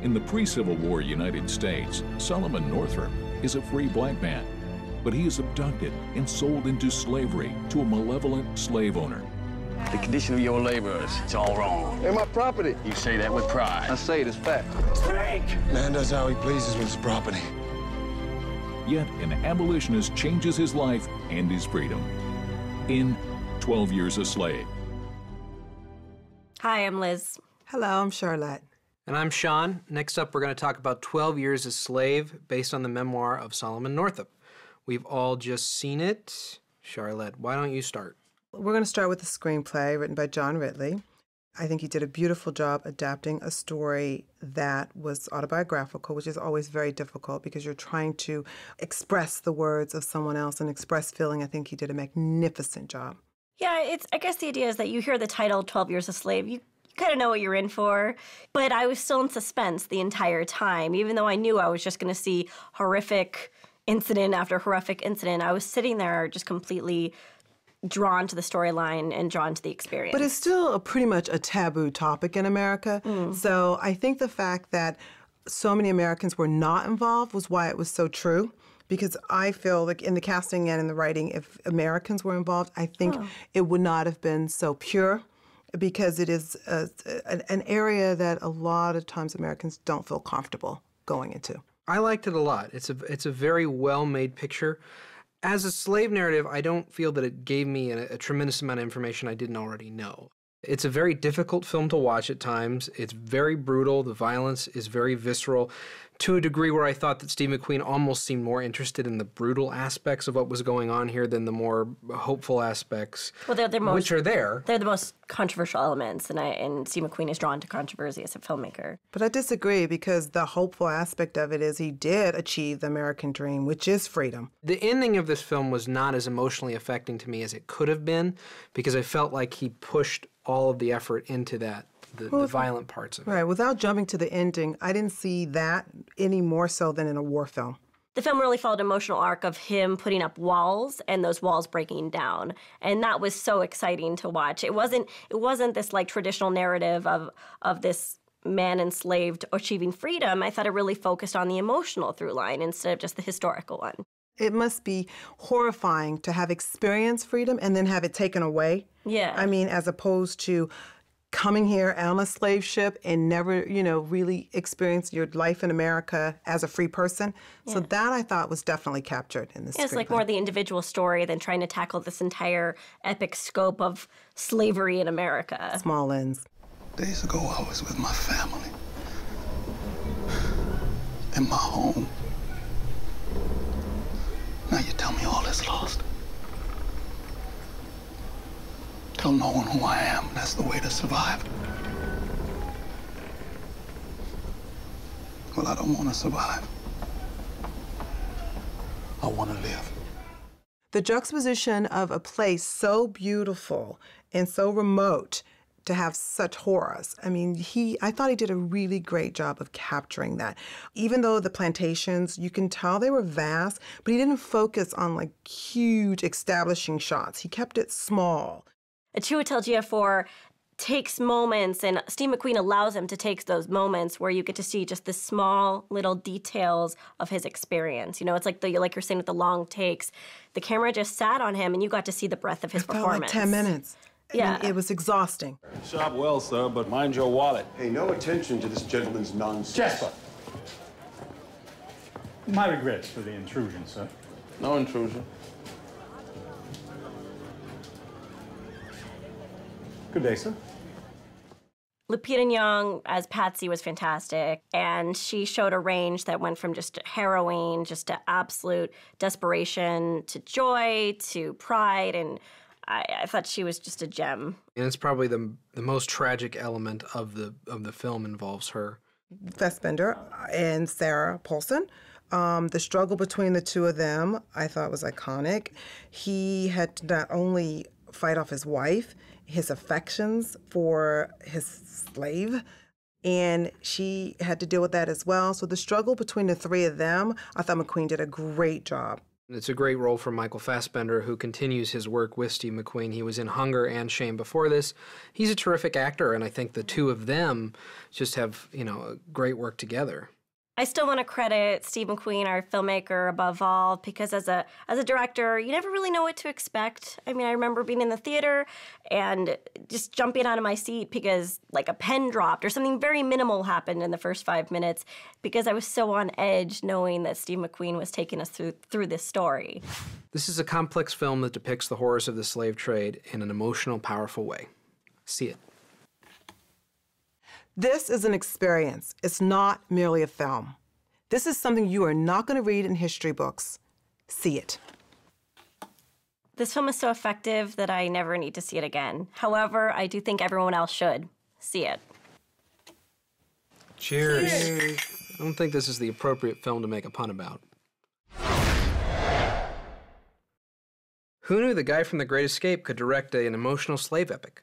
In the pre-Civil War United States, Solomon Northup is a free black man, but he is abducted and sold into slavery to a malevolent slave owner. The condition of your laborers, it's all wrong. They're my property. You say that with pride. I say it is fact. Frank! Man does how he pleases with his property. Yet an abolitionist changes his life and his freedom in 12 Years a Slave. Hi, I'm Liz. Hello, I'm Sharlette. And I'm Sean. Next up, we're going to talk about 12 Years a Slave, based on the memoir of Solomon Northup. We've all just seen it. Sharlette, why don't you start? We're going to start with the screenplay written by John Ridley. I think he did a beautiful job adapting a story that was autobiographical, which is always very difficult because you're trying to express the words of someone else and express feeling. I think he did a magnificent job. Yeah, I guess the idea is that you hear the title 12 Years a Slave, you kind of know what you're in for, but I was still in suspense the entire time. Even though I knew I was just going to see horrific incident after horrific incident, I was sitting there just completely drawn to the storyline and drawn to the experience. But it's still pretty much a taboo topic in America. So I think the fact that so many Americans were not involved was why it was so true. Because I feel like in the casting and in the writing, if Americans were involved, I think it would not have been so pure, because it is an area that a lot of times Americans don't feel comfortable going into. I liked it a lot. It's a very well-made picture. As a slave narrative, I don't feel that it gave me a tremendous amount of information I didn't already know. It's a very difficult film to watch at times. It's very brutal. The violence is very visceral, to a degree where I thought that Steve McQueen almost seemed more interested in the brutal aspects of what was going on here than the more hopeful aspects, which are there. They're the most controversial elements, and Steve McQueen is drawn to controversy as a filmmaker. But I disagree, because the hopeful aspect of it is he did achieve the American dream, which is freedom. The ending of this film was not as emotionally affecting to me as it could have been, because I felt like he pushed all of the effort into that. The violent parts of it. Right. Without jumping to the ending, I didn't see that any more so than in a war film. The film really followed an emotional arc of him putting up walls and those walls breaking down. And that was so exciting to watch. It wasn't this like traditional narrative of this man enslaved achieving freedom. I thought it really focused on the emotional through line instead of just the historical one. It must be horrifying to have experienced freedom and then have it taken away. Yeah. I mean, as opposed to coming here on a slave ship and never, really experience your life in America as a free person. Yeah. So that I thought was definitely captured in this. It's like more the individual story than trying to tackle this entire epic scope of slavery in America. Small ends. Days ago, I was with my family in my home. Now you tell me all is lost. Tell no one who I am. That's the way to survive. Well, I don't want to survive. I want to live. The juxtaposition of a place so beautiful and so remote to have such horrors. I mean, I thought he did a really great job of capturing that. Even though the plantations, you can tell they were vast, but he didn't focus on like huge establishing shots. He kept it small. Chiwetel Ejiofor takes moments, and Steve McQueen allows him to take those moments where you get to see just the small little details of his experience. It's like you're saying with the long takes. The camera just sat on him, and you got to see the breadth of his performance. It felt like 10 minutes. Yeah. I mean, it was exhausting. Shop well, sir, but mind your wallet. Pay no attention to this gentleman's nonsense. Jasper! My regrets for the intrusion, sir. No intrusion. Good day, sir. Lupita Nyong'o as Patsy was fantastic, and she showed a range that went from just harrowing, just to absolute desperation, to joy, to pride, and I thought she was just a gem. And it's probably the most tragic element of the film involves her. Fassbender and Sarah Paulson. The struggle between the two of them, I thought was iconic. He had to not only fight off his wife, his affections for his slave, and she had to deal with that as well. So the struggle between the three of them, I thought McQueen did a great job. It's a great role for Michael Fassbender, who continues his work with Steve McQueen. He was in Hunger and Shame before this. He's a terrific actor, and I think the two of them just have, great work together. I still want to credit Steve McQueen, our filmmaker, above all, because as a director, you never really know what to expect. I mean, I remember being in the theater and just jumping out of my seat because like a pen dropped or something very minimal happened in the first 5 minutes because I was so on edge knowing that Steve McQueen was taking us through this story. This is a complex film that depicts the horrors of the slave trade in an emotional, powerful way. See it. This is an experience. It's not merely a film. This is something you are not going to read in history books. See it. This film is so effective that I never need to see it again. However, I do think everyone else should see it. Cheers. Cheers. I don't think this is the appropriate film to make a pun about. Who knew the guy from The Great Escape could direct an emotional slave epic?